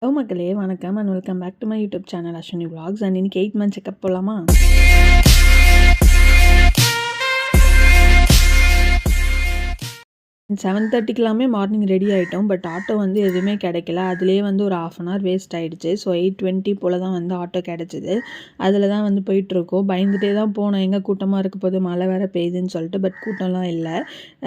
Hello மக்களே, வணக்கம் and welcome back to my YouTube channel Ashwini vlogs. And இன்னைக்கு 8 month checkup போகலாமா? 7:30க்கெல்லாமே மார்னிங் ரெடி ஆகிட்டோம். பட் ஆட்டோ வந்து எதுவுமே கிடைக்கல. அதுலேயே வந்து ஒரு 1/2 hour வேஸ்ட் ஆகிடுச்சு. ஸோ 8:20 போல் தான் வந்து ஆட்டோ கிடச்சிது. அதில் தான் வந்து போயிட்டுருக்கோம். பயந்துகிட்டே தான் போனோம், எங்கே கூட்டமாக இருக்க போது, மழை வேறு பெய்யுதுன்னு சொல்லிட்டு. பட் கூட்டம்லாம் இல்லை.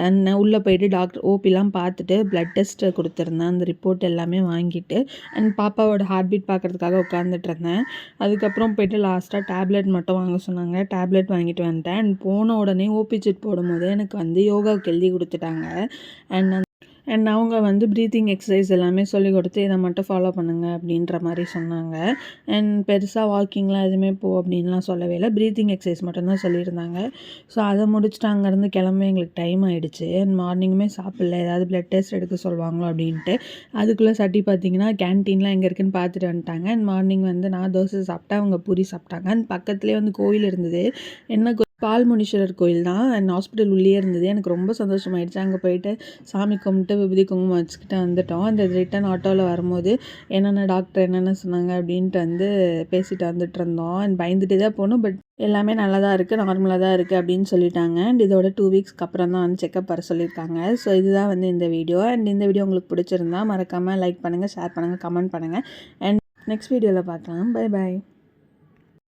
அண்ட் உள்ளே போயிட்டு டாக்டர் ஓபிலாம் பார்த்துட்டு ப்ளட் டெஸ்ட் கொடுத்துருந்தேன். அந்த ரிப்போர்ட் எல்லாமே வாங்கிட்டு அண்ட் பாப்பாவோட ஹார்ட் பீட் பார்க்குறதுக்காக உட்காந்துட்டு இருந்தேன். அதுக்கப்புறம் போய்ட்டு லாஸ்ட்டாக டேப்லெட் மட்டும் வாங்க சொன்னாங்க. டேப்லெட் வாங்கிட்டு வந்துட்டேன். அண்ட் போன உடனே ஓபி சிட் போடும்போது எனக்கு வந்து யோகாவுக்கு எழுதி கொடுத்துட்டாங்க. அண்ட் அவங்க வந்து ப்ரீத்திங் எக்ஸசைஸ் எல்லாமே சொல்லிக் கொடுத்து இதை மட்டும் ஃபாலோ பண்ணுங்க அப்படின்ற மாதிரி சொன்னாங்க. அண்ட் பெருசாக வாக்கிங்லாம் எதுவுமே அப்படின்லாம் சொல்லவே இல்லை. ப்ரீத்திங் எக்ஸசைஸ் மட்டும்தான் சொல்லியிருந்தாங்க. ஸோ அதை முடிச்சுட்டு அங்கேருந்து கிளம்ப எங்களுக்கு டைம் ஆகிடுச்சு. அண்ட் மார்னிங்குமே சாப்பிடல, ஏதாவது ப்ளட் டெஸ்ட் எடுக்க சொல்லுவாங்களோ அப்படின்ட்டு. அதுக்குள்ளே சட்டி பார்த்தீங்கன்னா கேன்டீன்லாம் எங்கே இருக்குன்னு பார்த்துட்டு வந்துட்டாங்க. அண்ட் மார்னிங் வந்து நான் தோசை சாப்பிட்டேன், அவங்க பூரி சாப்பிட்டாங்க. அண்ட் பக்கத்துலேயே வந்து கோவில் இருந்தது. என்ன பால்முனீஸ்வரர் கோயில் தான். அண்ட் ஹாஸ்பிட்டல் உள்ளே இருந்தது. எனக்கு ரொம்ப சந்தோஷமாயிடுச்சு. அங்கே போயிட்டு சாமி கும்பிட்டு விபூதி குங்குமம் வச்சுக்கிட்டு வந்துட்டோம். அந்த ரிட்டன் ஆட்டோவில் வரும்போது என்னென்ன டாக்டர் என்னென்ன சொன்னாங்க அப்படின்ட்டு வந்து பேசிட்டு வந்துட்டு இருந்தோம். அண்ட் பயந்துகிட்டே தான் போனோம். பட் எல்லாமே நல்லா தான் இருக்குது, நார்மலாக தான் இருக்குது அப்படின்னு சொல்லிட்டாங்க. அண்ட் இதோட 2 வீக்ஸ்க்கு அப்புறம் தான் வந்து செக்கப் வர சொல்லியிருக்காங்க. ஸோ இதுதான் வந்து இந்த வீடியோ. அண்ட் இந்த வீடியோ உங்களுக்கு பிடிச்சிருந்தா மறக்காமல் லைக் பண்ணுங்கள், ஷேர் பண்ணுங்கள், கமெண்ட் பண்ணுங்கள். அண்ட் நெக்ஸ்ட் வீடியோவில் பார்க்கலாம். Bye bye.